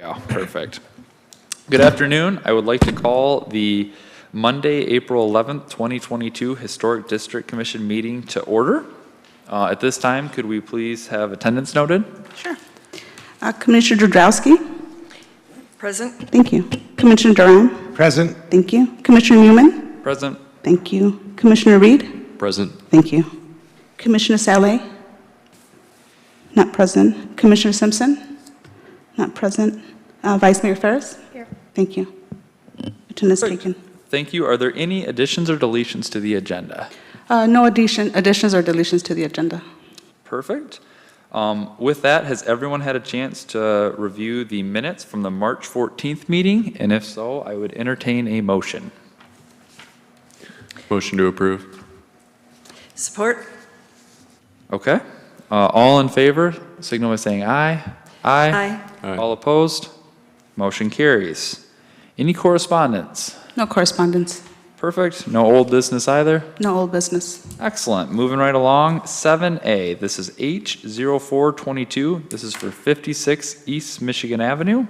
Yeah, perfect. Good afternoon. I would like to call the Monday, April 11th, 2022 Historic District Commission meeting to order. At this time, could we please have attendance noted? Sure. Commissioner Drzdowski? Present. Thank you. Commissioner Duran? Present. Thank you. Commissioner Newman? Present. Thank you. Commissioner Reed? Present. Thank you. Commissioner Saleh? Not present. Commissioner Simpson? Not present. Vice Mayor Ferris? Here. Thank you. Attendance Perfect. taken. Thank you. Are there any additions or deletions to the agenda? No additions or deletions to the agenda. Perfect. With that, has everyone had a chance to review the minutes from the March 14th meeting? And if so, I would entertain a motion. Motion to approve. Support. Okay. All in favor, signal by saying aye. Aye. Aye. All opposed? Motion carries. Any correspondence? No correspondence. Perfect. No old business either? No old business. Excellent. Moving right along, 7A. This is H0422. This is for 56 East Michigan Avenue.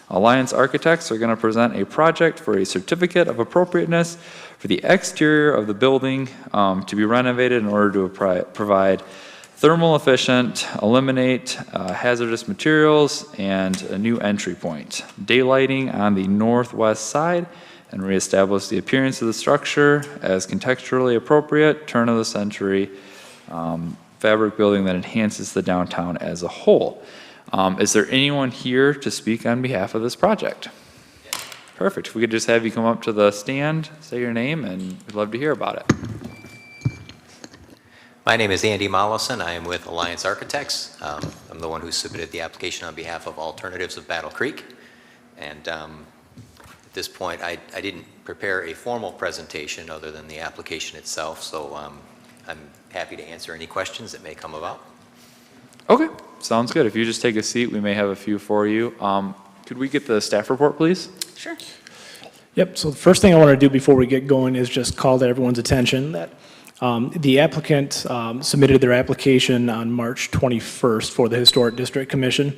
Alliance Architects are going to present a project for a certificate of appropriateness for the exterior of the building to be renovated in order to provide thermal efficient, eliminate hazardous materials, and a new entry point. Daylighting on the northwest side and reestablish the appearance of the structure as contextually appropriate, turn of the century fabric building that enhances the downtown as a whole. Is there anyone here to speak on behalf of this project? Perfect. If we could just have you come up to the stand, say your name, and we'd love to hear about it. My name is Andy Mollison. I am with Alliance Architects. I'm the one who submitted the application on behalf of Alternatives of Battle Creek. And at this point, I didn't prepare a formal presentation other than the application itself, so I'm happy to answer any questions that may come about. Okay, sounds good. If you just take a seat, we may have a few for you. Could we get the staff report, please? Sure. Yep, so the first thing I want to do before we get going is just call to everyone's attention that the applicant submitted their application on March 21st for the Historic District Commission.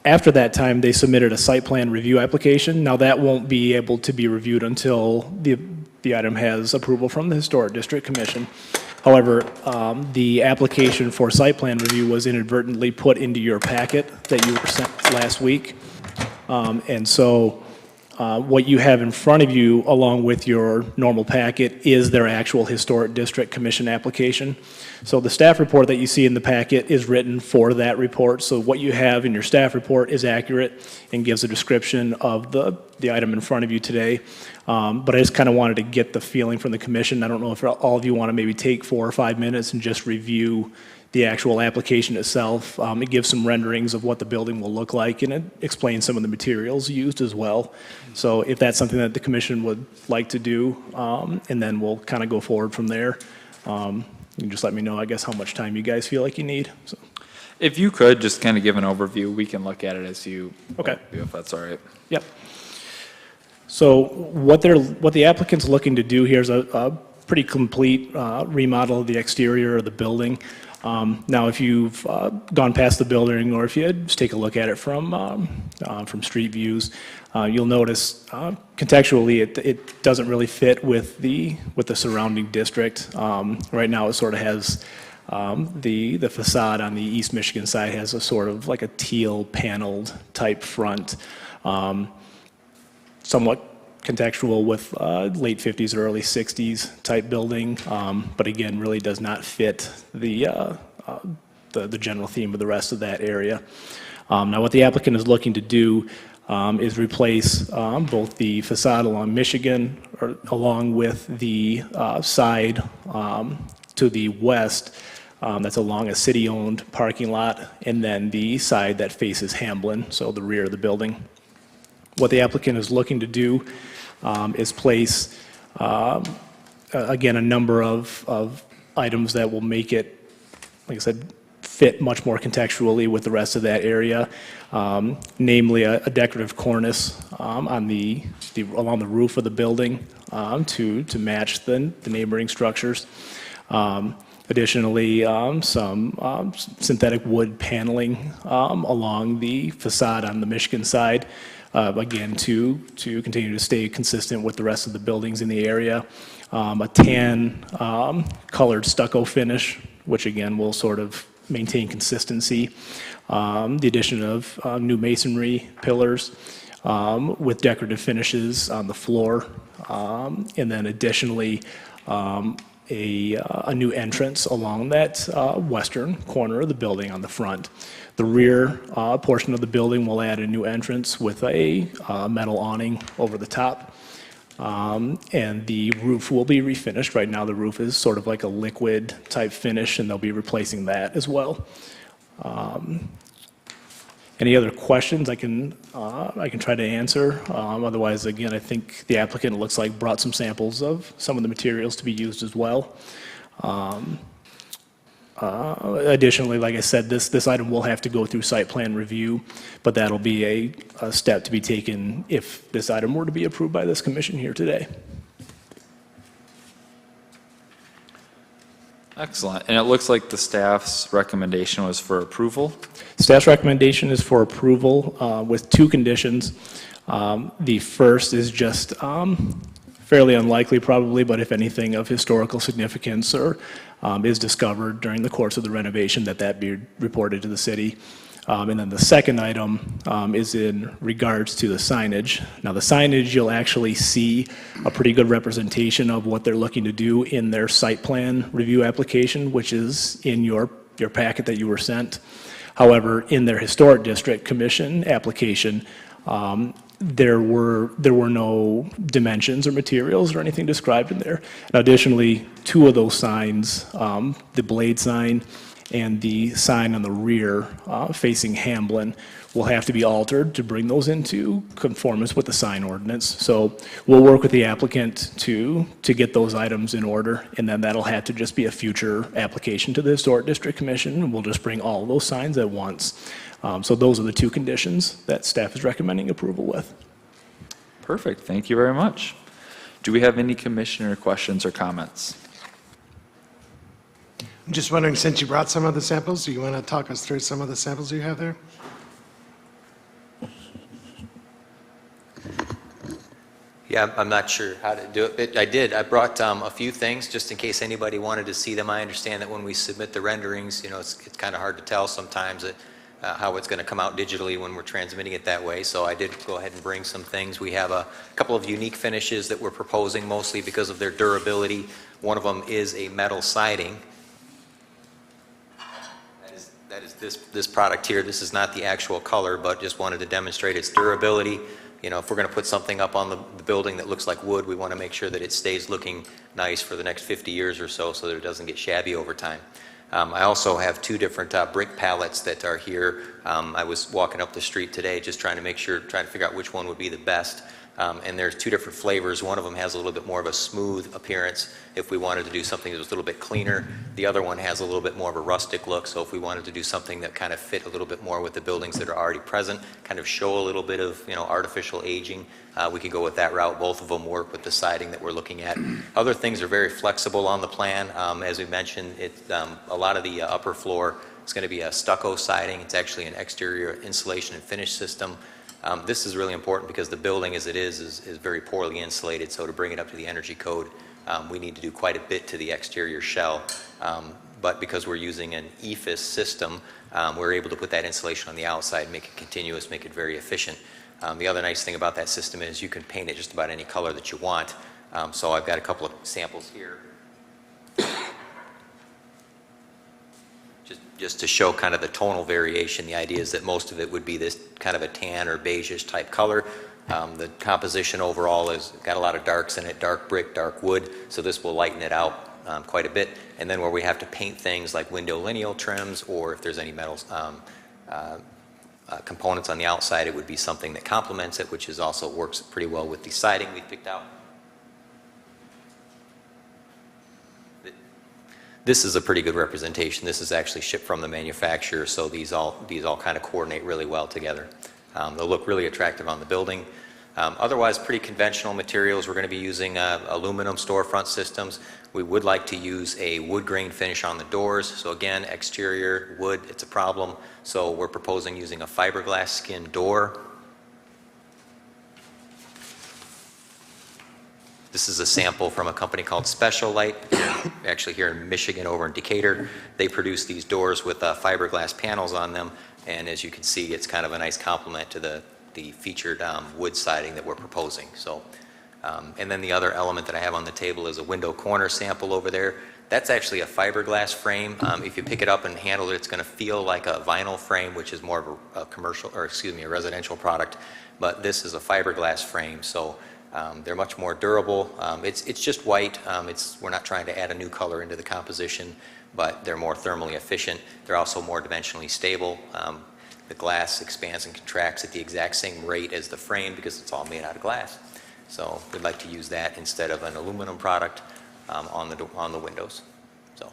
After that time, they submitted a site plan review application. Now that won't be able to be reviewed until the item has approval from the Historic District Commission. However, the application for site plan review was inadvertently put into your packet that you were sent last week. And so what you have in front of you along with your normal packet is their actual Historic District Commission application. So the staff report that you see in the packet is written for that report. So what you have in your staff report is accurate and gives a description of the item in front of you today. But I just kind of wanted to get the feeling from the commission. I don't know if all of you want to maybe take 4 or 5 minutes and just review the actual application itself. It gives some renderings of what the building will look like, and it explains some of the materials used as well. So if that's something that the commission would like to do, and then we'll kind of go forward from there. You can just let me know, I guess, how much time you guys feel like you need. So. If you could just kind of give an overview, we can look at it as you Okay. if that's all right. Yep. So what the applicant's looking to do here is a pretty complete remodel of the exterior of the building. Now, if you've gone past the building, or if you just take a look at it from street views, you'll notice contextually it doesn't really fit with the surrounding district. Right now, it sort of has the facade on the East Michigan side has a sort of like a teal paneled type front, somewhat contextual with late 50s or early 60s type building, but again, really does not fit the general theme of the rest of that area. Now, what the applicant is looking to do is replace both the facade along Michigan, or along with the side to the west that's along a city-owned parking lot, and then the side that faces Hamblin, so the rear of the building. What the applicant is looking to do is place, again, a number of items that will make it, like I said, fit much more contextually with the rest of that area, namely a decorative cornice on along the roof of the building to match the neighboring structures. Additionally, some synthetic wood paneling along the facade on the Michigan side, again, to continue to stay consistent with the rest of the buildings in the area. A tan colored stucco finish, which again will sort of maintain consistency. The addition of new masonry pillars with decorative finishes on the floor. And then additionally, a new entrance along that western corner of the building on the front. The rear portion of the building will add a new entrance with a metal awning over the top. And the roof will be refinished. Right now, the roof is sort of like a liquid type finish, and they'll be replacing that as well. Any other questions I can try to answer? Otherwise, again, I think the applicant, it looks like, brought some samples of some of the materials to be used as well. Additionally, like I said, this item will have to go through site plan review, but that'll be a step to be taken if this item were to be approved by this commission here today. Excellent. And it looks like the staff's recommendation was for approval. Staff's recommendation is for approval with two conditions. The first is just fairly unlikely probably, but if anything of historical significance or is discovered during the course of the renovation, that be reported to the city. And then the second item is in regards to the signage. Now, the signage, you'll actually see a pretty good representation of what they're looking to do in their site plan review application, which is in your packet that you were sent. However, in their Historic District Commission application, there were no dimensions or materials or anything described in there. Now, additionally, two of those signs, the blade sign and the sign on the rear facing Hamblin, will have to be altered to bring those into conformance with the sign ordinance. So we'll work with the applicant to get those items in order, and then that'll have to just be a future application to the Historic District Commission, and we'll just bring all those signs at once. So those are the two conditions that staff is recommending approval with. Perfect. Thank you very much. Do we have any commissioner questions or comments? I'm just wondering, since you brought some of the samples, do you want to talk us through some of the samples you have there? Yeah, I'm not sure how to do it. I brought a few things just in case anybody wanted to see them. I understand that when we submit the renderings, it's kind of hard to tell sometimes how it's going to come out digitally when we're transmitting it that way. So I did go ahead and bring some things. We have a couple of unique finishes that we're proposing mostly because of their durability. One of them is a metal siding. That is this product here. This is not the actual color, but just wanted to demonstrate its durability. If we're going to put something up on the building that looks like wood, we want to make sure that it stays looking nice for the next 50 years or so that it doesn't get shabby over time. I also have two different brick pallets that are here. I was walking up the street today just trying to figure out which one would be the best. And there's two different flavors. One of them has a little bit more of a smooth appearance if we wanted to do something that was a little bit cleaner. The other one has a little bit more of a rustic look, so if we wanted to do something that kind of fit a little bit more with the buildings that are already present, kind of show a little bit of artificial aging, we could go with that route. Both of them work with the siding that we're looking at. Other things are very flexible on the plan. As we mentioned, a lot of the upper floor is going to be a stucco siding. It's actually an exterior insulation and finish system. This is really important because the building as it is very poorly insulated, so to bring it up to the energy code, we need to do quite a bit to the exterior shell. But because we're using an EFIS system, we're able to put that insulation on the outside, make it continuous, make it very efficient. The other nice thing about that system is you can paint it just about any color that you want. So I've got a couple of samples here. Just to show kind of the tonal variation. The idea is that most of it would be this kind of a tan or beige-ish type color. The composition overall has got a lot of darks in it, dark brick, dark wood, so this will lighten it out quite a bit. And then where we have to paint things like window lineal trims, or if there's any metal components on the outside, it would be something that complements it, which also works pretty well with the siding we picked out. This is a pretty good representation. This is actually shipped from the manufacturer, so these all kind of coordinate really well together. They'll look really attractive on the building. Otherwise, pretty conventional materials. We're going to be using aluminum storefront systems. We would like to use a wood grain finish on the doors. So again, exterior wood, it's a problem. So we're proposing using a fiberglass skin door. This is a sample from a company called Special Light, actually here in Michigan over in Decatur. They produce these doors with fiberglass panels on them, and as you can see, it's kind of a nice complement to the featured wood siding that we're proposing. So, and then the other element that I have on the table is a window corner sample over there. That's actually a fiberglass frame. If you pick it up and handle it, it's going to feel like a vinyl frame, which is more of a commercial, or excuse me, a residential product. But this is a fiberglass frame, so they're much more durable. It's just white. We're not trying to add a new color into the composition, but they're more thermally efficient. They're also more dimensionally stable. The glass expands and contracts at the exact same rate as the frame because it's all made out of glass. So we'd like to use that instead of an aluminum product on the windows. So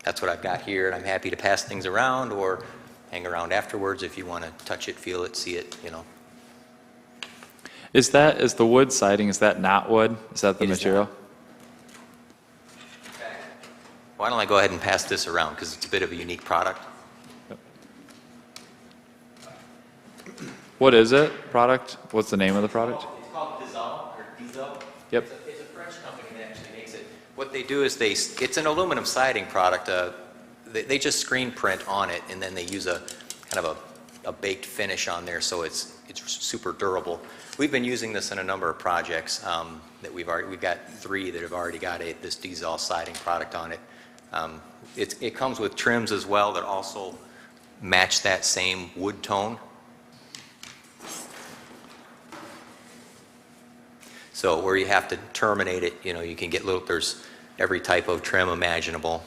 that's what I've got here, and I'm happy to pass things around or hang around afterwards if you want to touch it, feel it, see it, you know. Is the wood siding, is that not wood? Is that the It is material? Why don't I go ahead and pass this around because it's a bit of a unique product. What is it, product? What's the name of the product? It's called Dizal, or Diesel. Yep. It's a French company that actually makes it. What they do is it's an aluminum siding product. They just screen print on it, and then they use a kind of a baked finish on there, so it's super durable. We've been using this in a number of projects that we've got 3 that have already got this Diesel siding product on it. It comes with trims as well that also match that same wood tone. So where you have to terminate it, you can get there's every type of trim imaginable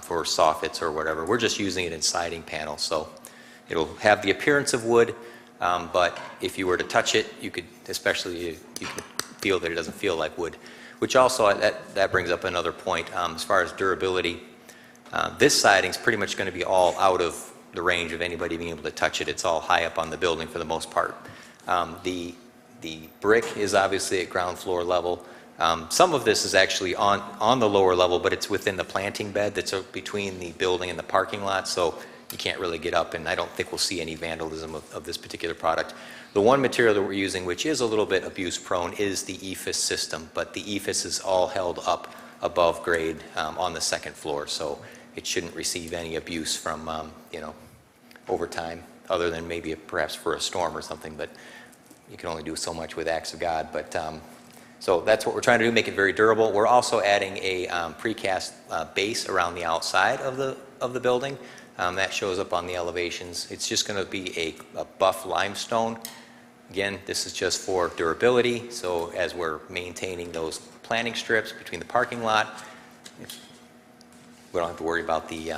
for soffits or whatever. We're just using it in siding panels, so it'll have the appearance of wood, but if you were to touch it, you could feel that it doesn't feel like wood, which also, that brings up another point. As far as durability, this siding is pretty much going to be all out of the range of anybody being able to touch it. It's all high up on the building for the most part. The brick is obviously at ground floor level. Some of this is actually on the lower level, but it's within the planting bed that's between the building and the parking lot, so you can't really get up, and I don't think we'll see any vandalism of this particular product. The one material that we're using, which is a little bit abuse prone, is the EIFS system, but the EIFS is all held up above grade on the second floor, so it shouldn't receive any abuse from over time, other than maybe perhaps for a storm or something, but you can only do so much with acts of God. But so that's what we're trying to do, make it very durable. We're also adding a precast base around the outside of the building. That shows up on the elevations. It's just going to be a buff limestone. Again, this is just for durability. So as we're maintaining those planting strips between the parking lot, we don't have to worry about the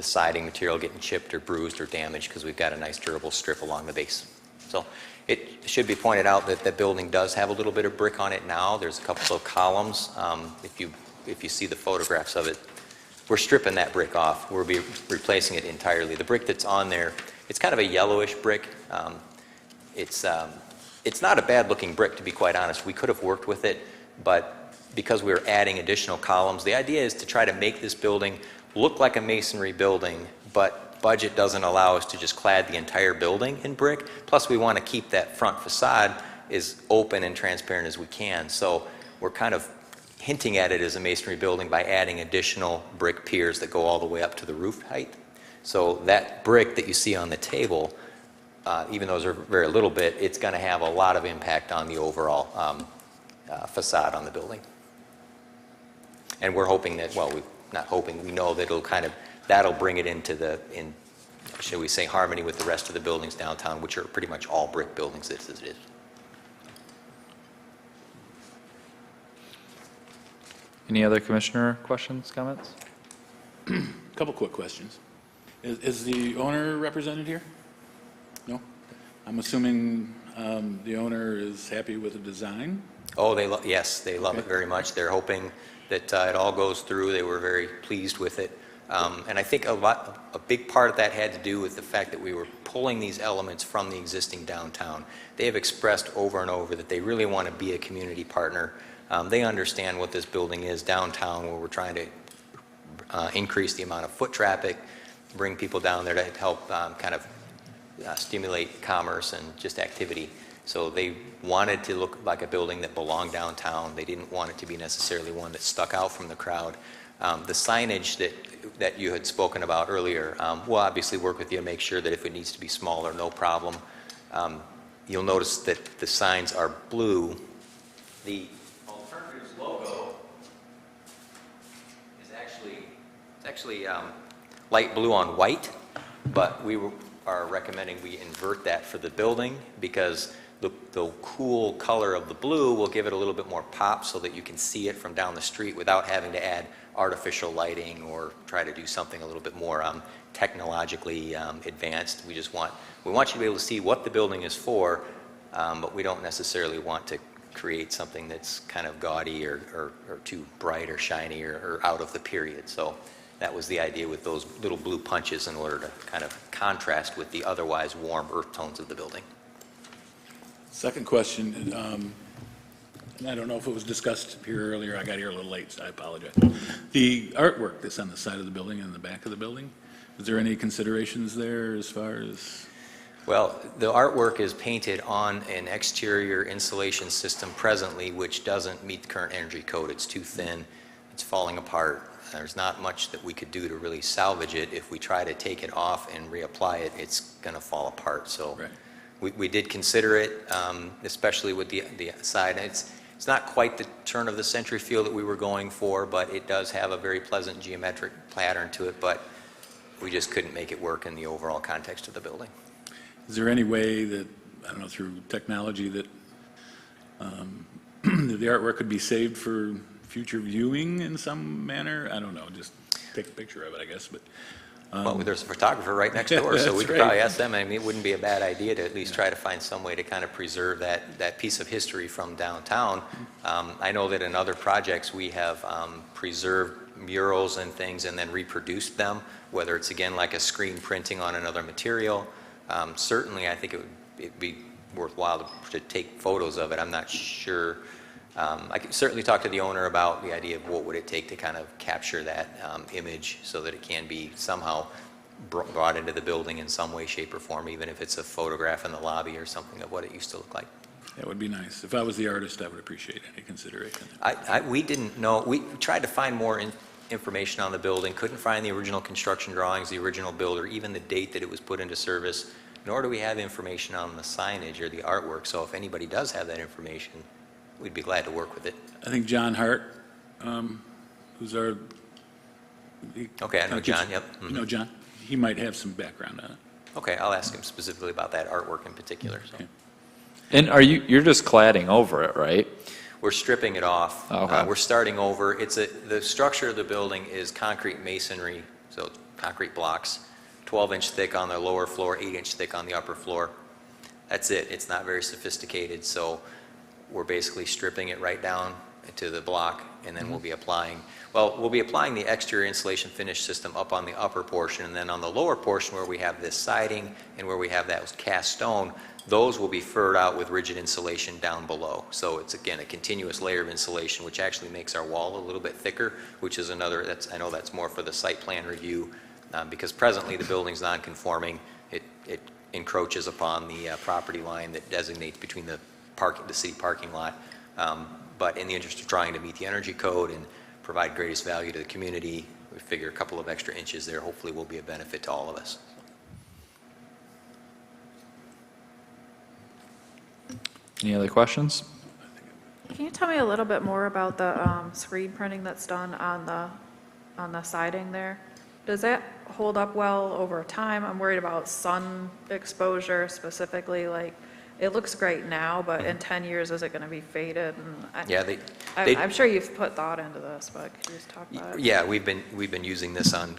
siding material getting chipped or bruised or damaged because we've got a nice durable strip along the base. So it should be pointed out that the building does have a little bit of brick on it now. There's a couple of columns. If you see the photographs of it, we're stripping that brick off. We'll be replacing it entirely. The brick that's on there, it's kind of a yellowish brick. It's not a bad looking brick, to be quite honest. We could have worked with it, but because we're adding additional columns, the idea is to try to make this building look like a masonry building, but budget doesn't allow us to just clad the entire building in brick. Plus, we want to keep that front facade as open and transparent as we can. So we're kind of hinting at it as a masonry building by adding additional brick piers that go all the way up to the roof height. So that brick that you see on the table, even though there's very little bit, it's going to have a lot of impact on the overall facade on the building. And we're hoping that, well, we're not hoping, we know that that'll bring it into shall we say, harmony with the rest of the buildings downtown, which are pretty much all brick buildings as it is. Any other commissioner questions, comments? Couple quick questions. Is the owner represented here? No? I'm assuming the owner is happy with the design? Oh, yes, they love it very much. They're hoping that it all goes through. They were very pleased with it. And I think a big part of that had to do with the fact that we were pulling these elements from the existing downtown. They have expressed over and over that they really want to be a community partner. They understand what this building is downtown, where we're trying to increase the amount of foot traffic, bring people down there to help kind of stimulate commerce and just activity. So they wanted to look like a building that belonged downtown. They didn't want it to be necessarily one that stuck out from the crowd. The signage that you had spoken about earlier, we'll obviously work with you to make sure that if it needs to be smaller, no problem. You'll notice that the signs are blue. The Alternatives logo is actually light blue on white, but we are recommending we invert that for the building because the cool color of the blue will give it a little bit more pop so that you can see it from down the street without having to add artificial lighting or try to do something a little bit more technologically advanced. We want you to be able to see what the building is for, but we don't necessarily want to create something that's kind of gaudy or too bright or shiny or out of the period. So that was the idea with those little blue punches in order to kind of contrast with the otherwise warm earth tones of the building. Second question, and I don't know if it was discussed here earlier, I got here a little late, so I apologize. The artwork that's on the side of the building and the back of the building, is there any considerations there as far as? Well, the artwork is painted on an exterior insulation system presently, which doesn't meet the current energy code. It's too thin, it's falling apart. There's not much that we could do to really salvage it. If we try to take it off and reapply it, it's going to fall apart. So Right. we did consider it, especially with the side. It's not quite the turn of the century feel that we were going for, but it does have a very pleasant geometric pattern to it, but we just couldn't make it work in the overall context of the building. Is there any way that, I don't know, through technology that that the artwork could be saved for future viewing in some manner? I don't know, just take a picture of it, I guess, but. Well, there's a photographer right next door, so we That's could right. probably ask them. I mean, it wouldn't be a bad idea to at least try to find some way to kind of preserve that piece of history from downtown. I know that in other projects, we have preserved murals and things and then reproduced them, whether it's, again, like a screen printing on another material. Certainly, I think it'd be worthwhile to take photos of it. I'm not sure. I could certainly talk to the owner about the idea of what would it take to kind of capture that image so that it can be somehow brought into the building in some way, shape, or form, even if it's a photograph in the lobby or something of what it used to look like. That would be nice. If I was the artist, I would appreciate any consideration. We didn't know. We tried to find more information on the building, couldn't find the original construction drawings, the original builder, even the date that it was put into service, nor do we have information on the signage or the artwork. So if anybody does have that information, we'd be glad to work with it. I think John Hart, who's our. Okay, I know John, yep. You know John? He might have some background on it. Okay, I'll ask him specifically about that artwork in particular. So. Okay. And you're just cladding over it, right? We're stripping it off. Okay. We're starting over. The structure of the building is concrete masonry, so concrete blocks, 12-inch thick on the lower floor, 8-inch thick on the upper floor. That's it. It's not very sophisticated, so we're basically stripping it right down to the block, and then we'll be applying the exterior insulation finish system up on the upper portion, and then on the lower portion where we have this siding and where we have that cast stone, those will be furred out with rigid insulation down below. So it's, again, a continuous layer of insulation, which actually makes our wall a little bit thicker, which is another, I know that's more for the site plan review, because presently the building's non-conforming. It encroaches upon the property line that designates between the city parking lot. But in the interest of trying to meet the energy code and provide greatest value to the community, we figure a couple of extra inches there hopefully will be a benefit to all of us. Any other questions? Can you tell me a little bit more about the screen printing that's done on the siding there? Does that hold up well over time? I'm worried about sun exposure specifically. Like, it looks great now, but in 10 years, is it going to be faded? And Yeah, I'm sure you've put thought into this, but could you just talk about it? Yeah, we've been using this to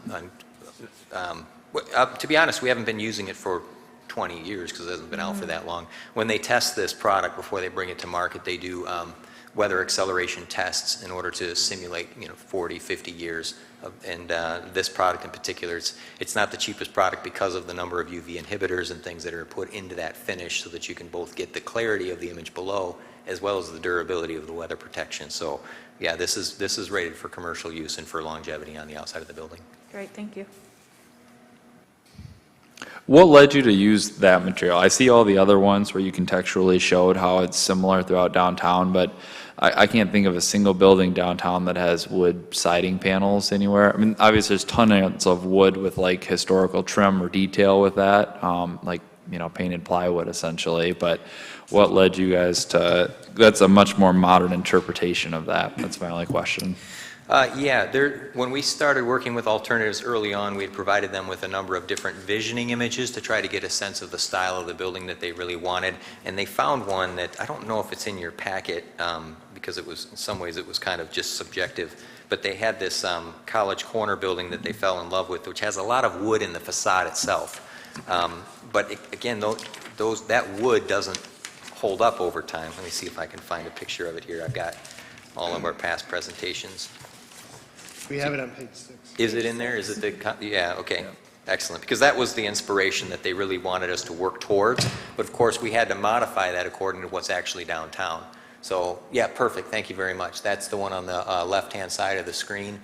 be honest, we haven't been using it for 20 years because it hasn't been out for that long. When they test this product before they bring it to market, they do weather acceleration tests in order to simulate, 40, 50 years. And this product in particular, it's not the cheapest product because of the number of UV inhibitors and things that are put into that finish so that you can both get the clarity of the image below as well as the durability of the weather protection. So yeah, this is rated for commercial use and for longevity on the outside of the building. Great, thank you. What led you to use that material? I see all the other ones where you contextually showed how it's similar throughout downtown, but I can't think of a single building downtown that has wood siding panels anywhere. I mean, obviously there's tons of wood with like historical trim or detail with that, like, painted plywood essentially, but what led you guys to, that's a much more modern interpretation of that. That's my only question. When we started working with alternatives early on, we had provided them with a number of different visioning images to try to get a sense of the style of the building that they really wanted. And they found one that, I don't know if it's in your packet, because it was, in some ways, it was kind of just subjective. But they had this College Corner building that they fell in love with, which has a lot of wood in the facade itself. But again, that wood doesn't hold up over time. Let me see if I can find a picture of it here. I've got all of our past presentations. We have it on page 6. Is it in there? Is it the, yeah, okay. Excellent, because that was the inspiration that they really wanted us to work towards. But of course, we had to modify that according to what's actually downtown. So yeah, perfect, thank you very much. That's the one on the left-hand side of the screen.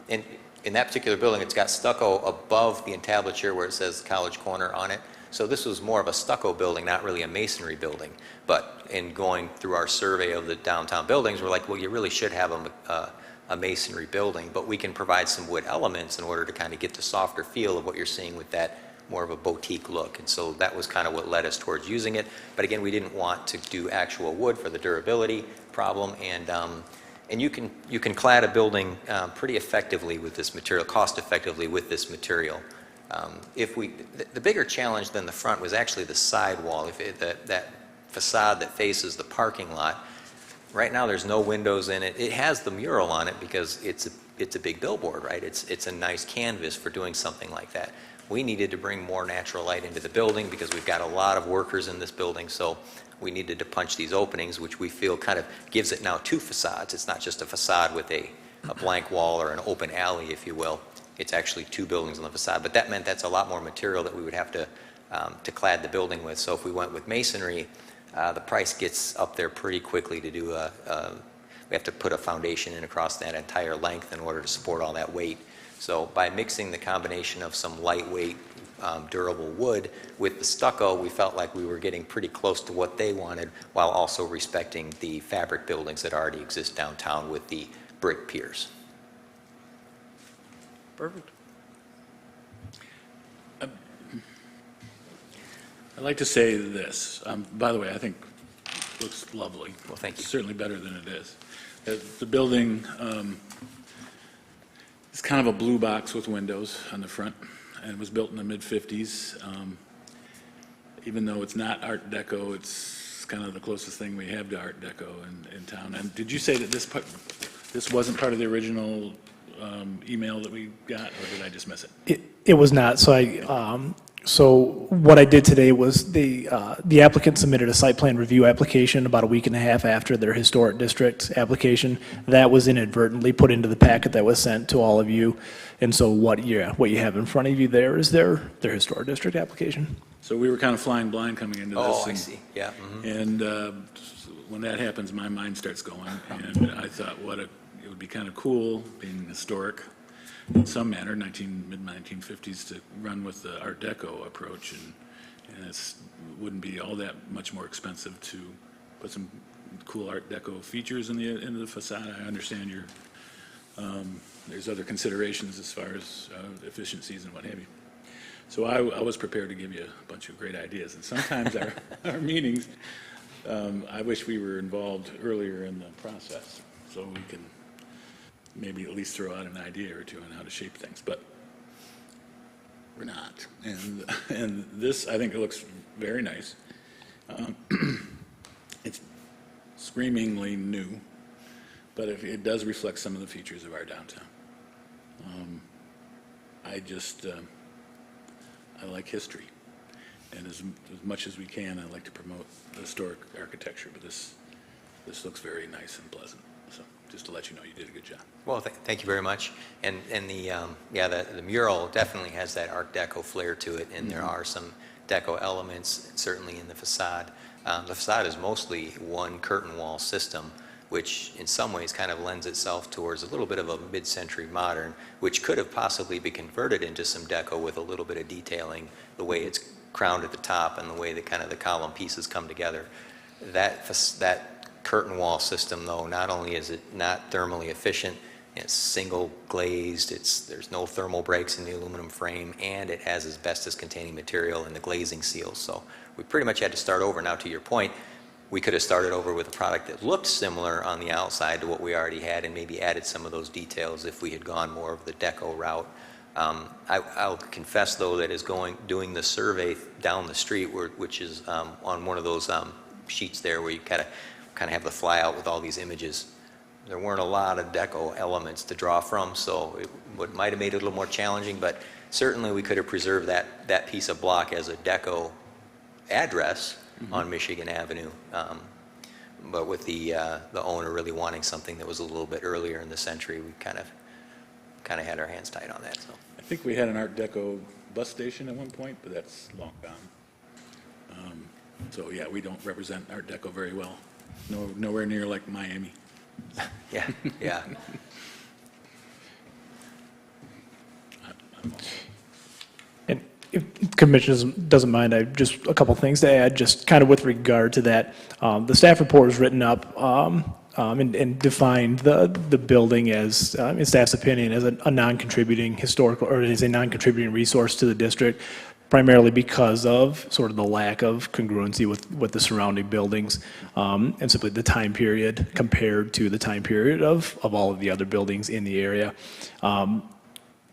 In that particular building, it's got stucco above the entablature where it says College Corner on it. So this was more of a stucco building, not really a masonry building. But in going through our survey of the downtown buildings, we're like, well, you really should have a masonry building, but we can provide some wood elements in order to kind of get the softer feel of what you're seeing with that more of a boutique look. And so that was kind of what led us towards using it. But again, we didn't want to do actual wood for the durability problem. And you can clad a building pretty effectively with this material, cost effectively with this material. The bigger challenge than the front was actually the side wall. That facade that faces the parking lot. Right now, there's no windows in it. It has the mural on it because it's a big billboard, right? It's a nice canvas for doing something like that. We needed to bring more natural light into the building because we've got a lot of workers in this building, so we needed to punch these openings, which we feel kind of gives it now two facades. It's not just a facade with a blank wall or an open alley, if you will. It's actually two buildings on the facade, but that meant that's a lot more material that we would have to clad the building with. So if we went with masonry, the price gets up there pretty quickly to do we have to put a foundation in across that entire length in order to support all that weight. So by mixing the combination of some lightweight, durable wood with the stucco, we felt like we were getting pretty close to what they wanted while also respecting the fabric buildings that already exist downtown with the brick piers. Perfect. I'd like to say this. By the way, I think it looks lovely. Well, thank you. Certainly better than it is. The building is kind of a blue box with windows on the front, and it was built in the mid-50s. Even though it's not Art Deco, it's kind of the closest thing we have to Art Deco in town. And did you say that this wasn't part of the original email that we got, or did I just miss it? It was not. So what I did today was the applicant submitted a site plan review application about a week and a half after their historic district application. That was inadvertently put into the packet that was sent to all of you. And so what you have in front of you there is their historic district application. So we were kind of flying blind coming into this. Oh, I see. Yeah. And when that happens, my mind starts going. And I thought, it would be kind of cool, being historic in some manner, mid-1950s, to run with the Art Deco approach. And it wouldn't be all that much more expensive to put some cool Art Deco features in the facade. I understand there's other considerations as far as efficiencies and what have you. So I was prepared to give you a bunch of great ideas. And sometimes our meetings, I wish we were involved earlier in the process so we can maybe at least throw out an idea or two on how to shape things. But we're not. And this, I think it looks very nice. It's screamingly new, but it does reflect some of the features of our downtown. I like history, and as much as we can, I like to promote historic architecture, but this this looks very nice and pleasant. So just to let you know, you did a good job. Well, thank you very much. And the mural definitely has that Art Deco flair to it, and there are some deco elements, certainly in the facade. The facade is mostly one curtain wall system, which in some ways kind of lends itself towards a little bit of a mid-century modern, which could have possibly been converted into some deco with a little bit of detailing, the way it's crowned at the top and the way that kind of the column pieces come together. That curtain wall system, though, not only is it not thermally efficient, it's single glazed, there's no thermal breaks in the aluminum frame, and it has asbestos containing material in the glazing seals. So we pretty much had to start over. Now, to your point, we could have started over with a product that looked similar on the outside to what we already had and maybe added some of those details if we had gone more of the deco route. I'll confess, though, that doing the survey down the street, which is on one of those sheets there where you kind of have the flyout with all these images, there weren't a lot of deco elements to draw from, so it might have made it a little more challenging, but certainly we could have preserved that piece of block as a deco address on Michigan Avenue. But with the owner really wanting something that was a little bit earlier in the century, we kind of had our hands tied on that. So I think we had an Art Deco bus station at one point, but that's long gone. So yeah, we don't represent Art Deco very well. Nowhere near like Miami. yeah. And if Commissioner doesn't mind, I just a couple things to add, just kind of with regard to that. The staff report is written up and defined the building as, in staff's opinion, as a non-contributing historical, or as a non-contributing resource to the district, primarily because of sort of the lack of congruency with the surrounding buildings, and simply the time period compared to the time period of all of the other buildings in the area.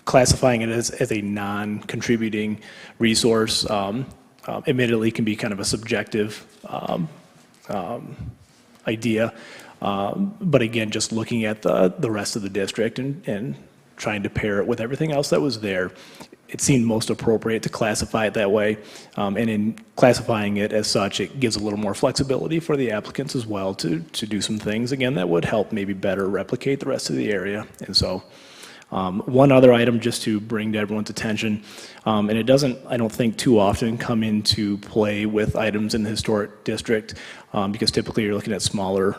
Classifying it as a non-contributing resource admittedly can be kind of a subjective idea, but again, just looking at the rest of the district and trying to pair it with everything else that was there, it seemed most appropriate to classify it that way. And in classifying it as such, it gives a little more flexibility for the applicants as well to do some things, again, that would help maybe better replicate the rest of the area. And so one other item just to bring to everyone's attention, and it doesn't, I don't think, too often come into play with items in the historic district, because typically you're looking at smaller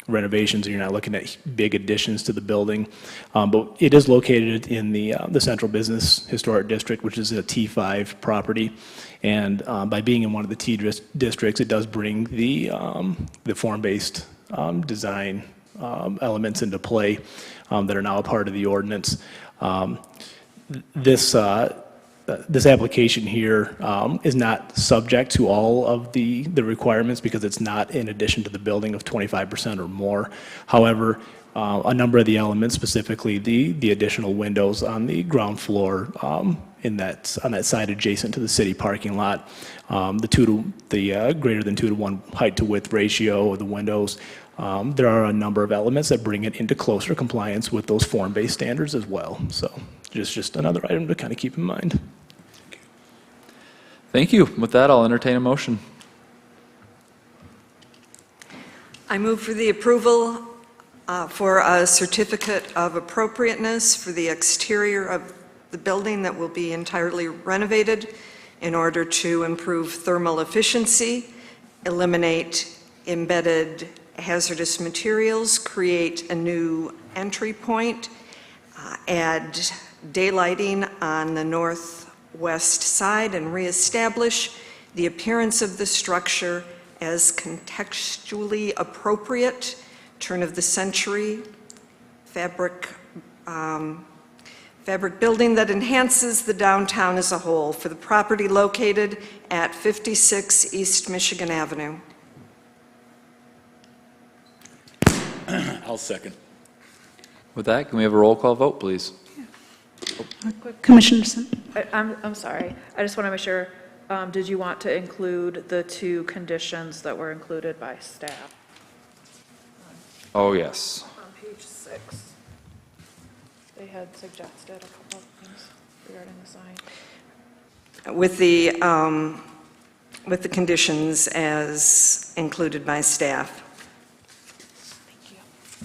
renovations and you're not looking at big additions to the building. But it is located in the Central Business Historic District, which is a T5 property. And by being in one of the T districts, it does bring the form-based design elements into play that are now a part of the ordinance. This application here is not subject to all of the requirements because it's not in addition to the building of 25% or more. However, a number of the elements, specifically the additional windows on the ground floor on that side adjacent to the city parking lot, the greater than 2-to-1 height to width ratio of the windows, there are a number of elements that bring it into closer compliance with those form-based standards as well. So just another item to kind of keep in mind. Thank you. With that, I'll entertain a motion. I move for the approval for a certificate of appropriateness for the exterior of the building that will be entirely renovated in order to improve thermal efficiency, eliminate embedded hazardous materials, create a new entry point, add daylighting on the northwest side, and reestablish the appearance of the structure as contextually appropriate, turn-of-the-century fabric building that enhances the downtown as a whole for the property located at 56 East Michigan Avenue. I'll second. With that, can we have a roll call vote, please? Commissioner Simpson? I'm sorry. I just want to make sure, did you want to include the two conditions that were included by staff? Oh, yes. On page 6, they had suggested a couple of things regarding the sign. With the conditions as included by staff.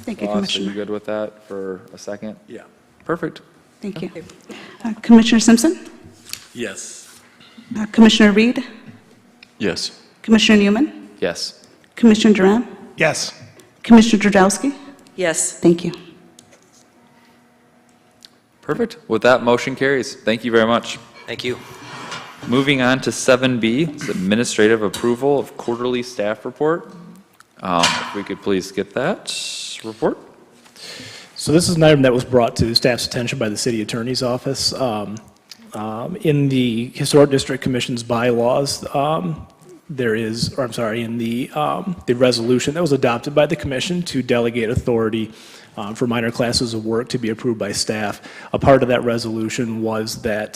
Thank you, Ross, are you Commissioner. good with that for a second? Yeah. Perfect. Thank you. Commissioner Simpson? Yes. Commissioner Reed? Yes. Commissioner Newman? Yes. Commissioner Duran? Yes. Commissioner Drzdowski? Yes. Thank you. Perfect. With that, motion carries. Thank you very much. Thank you. Moving on to 7B, it's administrative approval of quarterly staff report. If we could please get that report. So this is an item that was brought to staff's attention by the city attorney's office. In the Historic District Commission's bylaws, there is, or I'm sorry, in the resolution that was adopted by the commission to delegate authority for minor classes of work to be approved by staff. A part of that resolution was that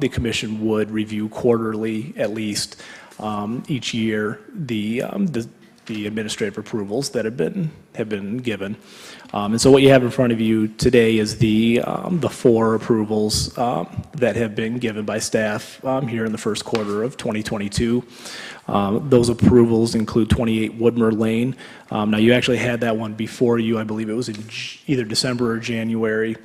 the commission would review quarterly, at least each year, the administrative approvals that have been given. And so what you have in front of you today is the 4 approvals that have been given by staff here in the first quarter of 2022. Those approvals include 28 Woodmer Lane. Now, you actually had that one before you. I believe it was in either December or January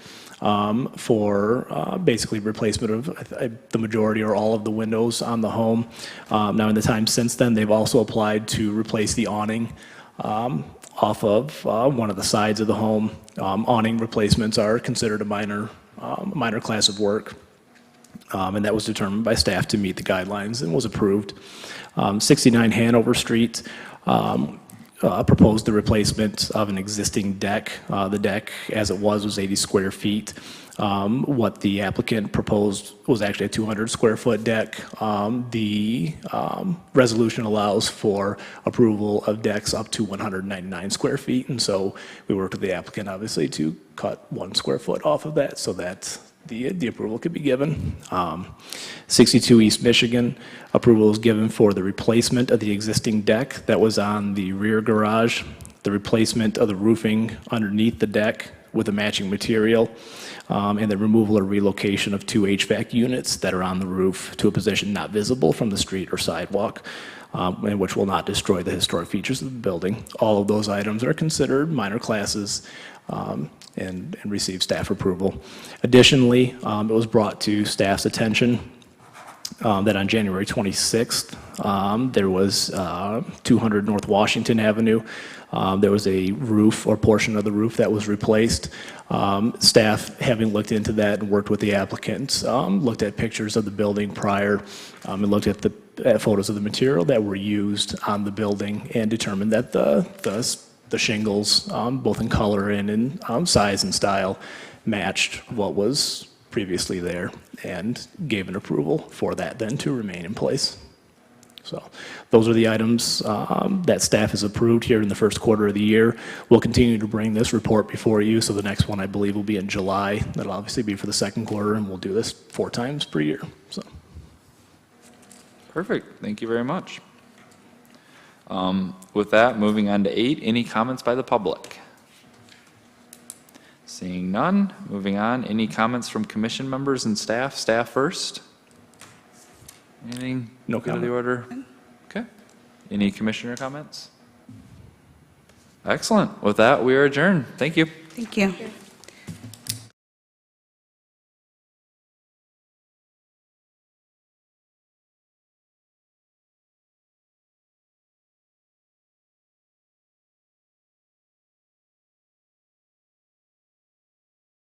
for basically replacement of the majority or all of the windows on the home. Now, in the time since then, they've also applied to replace the awning off of one of the sides of the home. Awning replacements are considered a minor class of work, and that was determined by staff to meet the guidelines and was approved. 69 Hanover Street proposed the replacement of an existing deck. The deck, as it was 80 square feet. What the applicant proposed was actually a 200 square foot deck. The resolution allows for approval of decks up to 199 square feet, and so we worked with the applicant, obviously, to cut 1 square foot off of that so that the approval could be given. 62 East Michigan, approval is given for the replacement of the existing deck that was on the rear garage, the replacement of the roofing underneath the deck with a matching material, and the removal or relocation of 2 HVAC units that are on the roof to a position not visible from the street or sidewalk, and which will not destroy the historic features of the building. All of those items are considered minor classes and receive staff approval. Additionally, it was brought to staff's attention that on January 26th, there was 200 North Washington Avenue. There was a roof or portion of the roof that was replaced. Staff, having looked into that and worked with the applicants, looked at pictures of the building prior and looked at the photos of the material that were used on the building and determined that the shingles, both in color and in size and style, matched what was previously there and gave an approval for that then to remain in place. So those are the items that staff has approved here in the first quarter of the year. We'll continue to bring this report before you, so the next one I believe will be in July. That'll obviously be for the second quarter, and we'll do this 4 times per year. So. Perfect. Thank you very much. With that, moving on to 8, any comments by the public? Seeing none, moving on. Any comments from commission members and staff? Staff first. Anything? No Good of the comment. order? Okay. Any commissioner comments? Excellent. With that, we are adjourned. Thank you. Thank you.